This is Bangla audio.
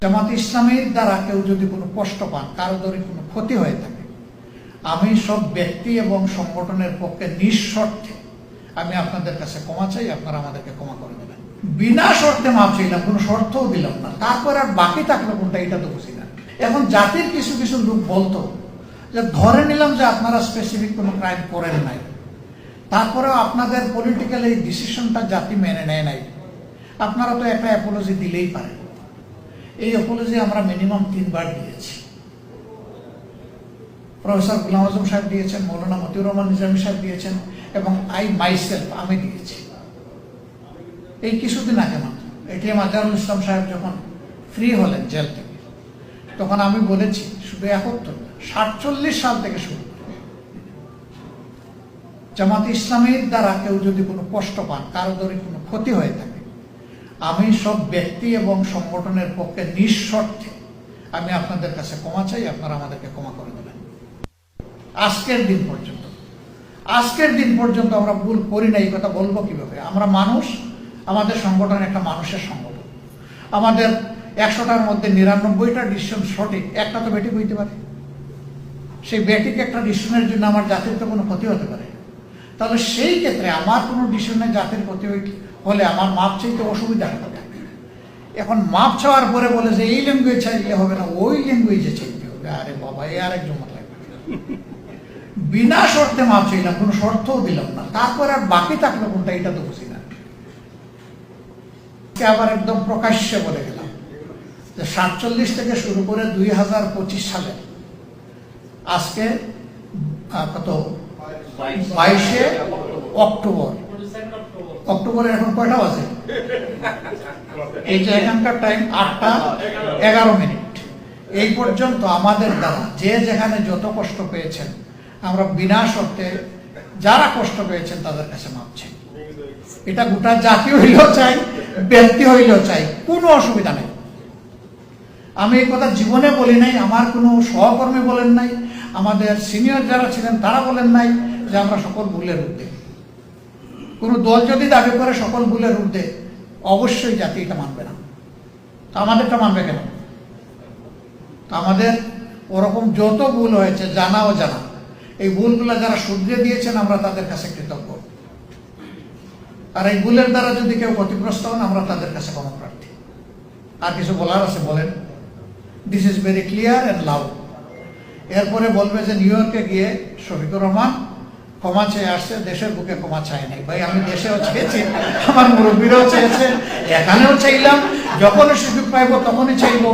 জামাত ইসলামের দ্বারা কেউ যদি কোনো কষ্ট পান, কারো যদি কোনো ক্ষতি হয়ে থাকে, আমি সব ব্যক্তি এবং সংগঠনের পক্ষে নিঃশর্তে আমি আপনাদের কাছে ক্ষমা চাই, আপনারা আমাদেরকে ক্ষমা করে দেবেন। বিনা শর্তে মাপ চাইলাম, কোনো শর্তও দিলাম না, তারপর আর বাকি থাকলো কোনটা এটা তো বুঝি না। এখন জাতির কিছু কিছু লোক বলতো যে ধরে নিলাম যে আপনারা স্পেসিফিক কোনো ক্রাইম করেন নাই, তারপরেও আপনাদের পলিটিক্যাল এই ডিসিশনটা জাতি মেনে নেয় নাই, আপনারা তো একটা অ্যাপোলজি দিলেই পারেন। এই অ্যাপোলজি আমরা মিনিমাম 3 বার দিয়েছি। প্রফেসর গোলাম আজম সাহেব দিয়েছেন, মৌলানা মতিউর রহমান নিজামী সাহেব দিয়েছেন, এবং আমি দিয়েছি। এই কিছুদিন আগে মাত্র এটিএম আজহারুল ইসলাম সাহেব যখন ফ্রি হলেন জেল থেকে, তখন আমি বলেছি শুধু 47 সাল থেকে শুরু জামাত ইসলামের দ্বারা কেউ যদি কোনো কষ্ট পান, কারো যদি কোনো ক্ষতি হয়ে থাকে, আমি সব ব্যক্তি এবং সংগঠনের পক্ষে নিঃশর্তে আমি আপনাদের কাছে ক্ষমা চাই, আপনারা আমাদেরকে ক্ষমা করে দেবেন। আজকের দিন পর্যন্ত আমরা ভুল করি না, এই কথা বলবো কিভাবে? আমরা মানুষ, আমাদের সংগঠন একটা মানুষের সংগঠন। আমাদের 100টার মধ্যে 99টা ডিসিশন সঠিক, একটা তো বেঠিক হইতে পারে। সেই বেঠিক একটা ডিসিশনের জন্য আমার জাতির তো কোনো ক্ষতি হতে পারে। তাহলে সেই ক্ষেত্রে আমার কোনো ডিসিশনে জাতির ক্ষতি হলে আমার মাপ চাইতে অসুবিধা হবে। এখন মাপ চাওয়ার পরে বলে যে এই ল্যাঙ্গুয়েজ চাইলে হবে না, ওই ল্যাঙ্গুয়েজে চাইতে হবে। আরে বাবা, এ আরেক জমা লাগবে। বিনা শর্তে মাপ চাইলাম, কোনো শর্তও দিলাম না, তারপর আর বাকি থাকলো কোনটা এটা তো বুঝি না। আবার একদম প্রকাশ্যে বলে গেলাম যে 47 থেকে শুরু করে 2025 সালে আজকে কত 22শে অক্টোবরে এখন কয়টা বাজে? এই যে এখানকার টাইম 8টা 11 মিনিট। এই পর্যন্ত আমাদের দ্বারা যে যেখানে যত কষ্ট পেয়েছেন, আমরা বিনা শর্তে যারা কষ্ট পেয়েছেন তাদের কাছে মাপ চাই। এটা গোটা জাতি হইলেও চাই, ব্যক্তি হইলেও চাই, কোনো অসুবিধা নেই। আমি এই কথা জীবনে বলি নাই, আমার কোনো সহকর্মী বলেন নাই, আমাদের সিনিয়র যারা ছিলেন তারা বলেন নাই যে আমরা সকল ভুলের ঊর্ধ্বে। কোনো দল যদি দাবি করে সকল ভুলের ঊর্ধ্বে, অবশ্যই জাতি এটা মানবে না। তা আমাদেরটা মানবে কেন? আমাদের ওরকম যত ভুল হয়েছে, জানা ও জানা, এই ভুলগুলো যারা শুধরে দিয়েছেন আমরা তাদের কাছে কৃতজ্ঞ। আর এই ভুলের দ্বারা যদি কেউ ক্ষতিগ্রস্ত হন, আমরা তাদের কাছে ক্ষমা প্রার্থী। আর কিছু বলার আছে বলেন? This is very clear and loud. এরপরে বলবে যে নিউ ইয়র্কে গিয়ে শফিকুর রহমান ক্ষমা চেয়ে আসছে, দেশের বুকে ক্ষমা চায় নাই। ভাই, আমি দেশেও চেয়েছি, আমার মুরব্বীরাও চেয়েছে, এখানেও চাইলাম, যখনই সুযোগ পাইব তখনই চাইব।